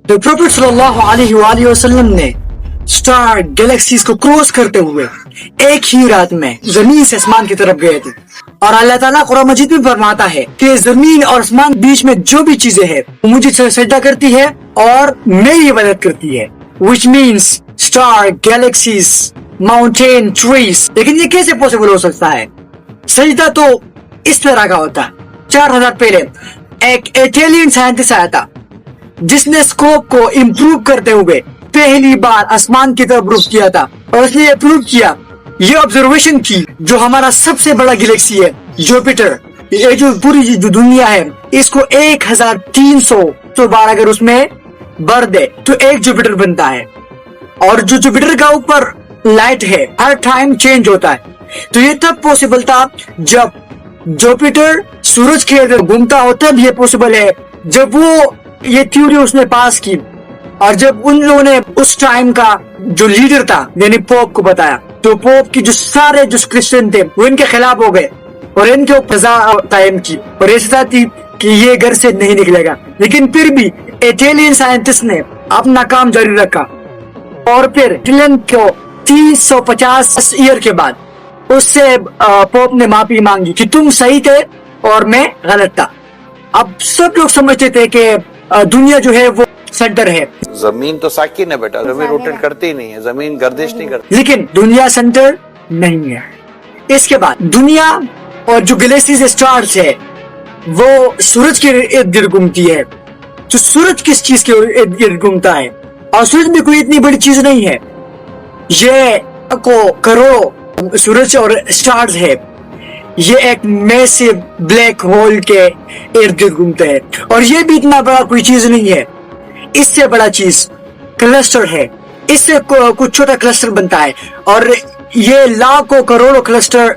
तो प्रॉफिट सल्लल्लाहु अलैहि वसल्लम ने स्टार गैलेक्सीज को क्रॉस करते हुए एक ही रात में जमीन से आसमान की तरफ गए थे। और अल्लाह ताला कुरान मजीद में फरमाता है कि जमीन और आसमान बीच में जो भी चीजें हैं वो मुझे सजदा करती है और मेरी इबादत करती है, which means star, galaxies, mountain, trees. लेकिन ये कैसे पॉसिबल हो सकता है? सजदा तो इस तरह का होता है। 4000 पहले एक इटालियन साइंटिस्ट आया था जिसने स्कोप को इम्प्रूव करते हुए पहली बार आसमान की तरफ रुख किया था और उसने प्रूव किया, ये ऑब्जर्वेशन की, जो हमारा सबसे बड़ा गैलेक्सी है जुपिटर, ये जो पूरी जो दुनिया है इसको 1300 तो बार अगर उसमें भर दे तो एक जुपिटर बनता है। और जो जुपिटर का ऊपर लाइट है हर टाइम चेंज होता है। तो ये तब पॉसिबल था जब जुपिटर सूरज के इधर घूमता हो, तब ये पॉसिबल है। जब वो ये थ्योरी उसने पास की और जब उन लोगों ने उस टाइम का जो लीडर था यानी पोप को बताया, तो पोप की जो सारे जो क्रिश्चियन थे वो इनके खिलाफ हो गए और इनके ऊपर कायम की और ऐसा थी कि ये घर से नहीं निकलेगा। लेकिन फिर भी इटालियन साइंटिस्ट ने अपना काम जारी रखा और फिर इटालियन को 350 ईयर के बाद उससे पोप ने माफी मांगी कि तुम सही थे और मैं गलत था। अब सब लोग समझते थे कि दुनिया जो है वो सेंटर है। जमीन तो साकिन है बेटा, जमीन रोटेट करती ही नहीं है, जमीन गर्दिश नहीं करती। लेकिन दुनिया सेंटर नहीं है। इसके बाद दुनिया और जो गैलेक्सीज स्टार्स है वो सूरज के इर्द गिर्द घूमती है। तो सूरज किस चीज के इर्द गिर्द घूमता है? और सूरज में कोई इतनी बड़ी चीज नहीं है, ये को करोड़ों सूरज और स्टार्स है, ये एक मैसिव ब्लैक होल के इर्द गिर्द घूमते हैं। और ये भी इतना बड़ा कोई चीज नहीं है, इससे बड़ा चीज क्लस्टर है, इससे कुछ छोटा क्लस्टर बनता है और ये लाखों करोड़ों क्लस्टर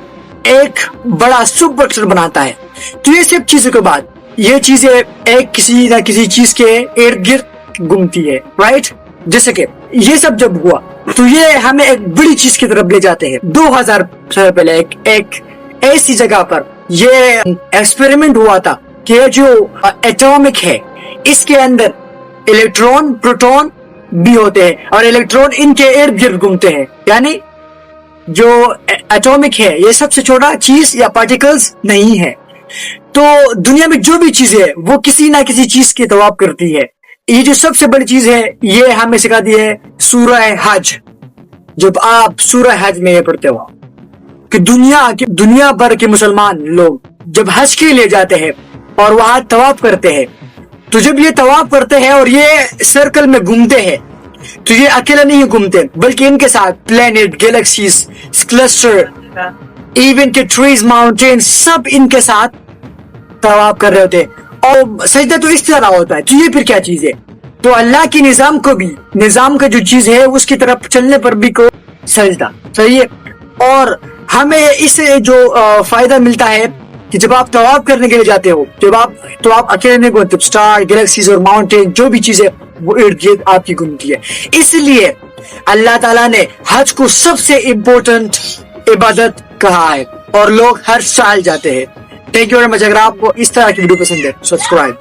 एक बड़ा सुपर क्लस्टर बनाता है। तो ये सब चीजों के बाद ये चीजें एक किसी न किसी चीज के इर्द गिर्द घूमती है, राइट? जैसे कि ये सब जब हुआ तो ये हमें एक बड़ी चीज की तरफ ले जाते हैं। 2000 साल पहले एक ऐसी जगह पर ये एक्सपेरिमेंट हुआ था कि जो एटॉमिक है इसके अंदर इलेक्ट्रॉन, प्रोटॉन भी होते हैं और इलेक्ट्रॉन इनके इर्द गिर्द घूमते हैं। यानी जो एटॉमिक है ये सबसे छोटा चीज या पार्टिकल्स नहीं है। तो दुनिया में जो भी चीज है वो किसी ना किसी चीज की तवाब करती है। ये जो सबसे बड़ी चीज है ये हमें सिखाती है सूरह हज। जब आप सूरह हज में ये पढ़ते हो कि दुनिया भर के मुसलमान लोग जब हज के लिए जाते हैं और वहां तवाफ करते हैं, तो जब ये तवाफ करते हैं और ये सर्कल में घूमते हैं तो ये अकेला नहीं घूमते बल्कि इनके साथ प्लेनेट, गैलेक्सीज, क्लस्टर, इवन के ट्रीज, माउंटेन सब इनके साथ तवाफ कर रहे होते हैं। और सजदा तो इस तरह होता है। तो ये फिर क्या चीज है? तो अल्लाह की निजाम को भी, निजाम का जो चीज है उसकी तरफ चलने पर भी को सजदा, सही है। और हमें इससे जो फायदा मिलता है कि जब आप तवाफ करने के लिए जाते हो, जब आप अकेले नहीं घूमते, स्टार, गैलेक्सीज और माउंटेन जो भी चीजें वो इर्द गिर्द आपकी घूमती है। इसलिए अल्लाह ताला ने हज को सबसे इम्पोर्टेंट इबादत कहा है और लोग हर साल जाते हैं। Thank you very much. अगर आपको इस तरह की वीडियो पसंद है, सब्सक्राइब।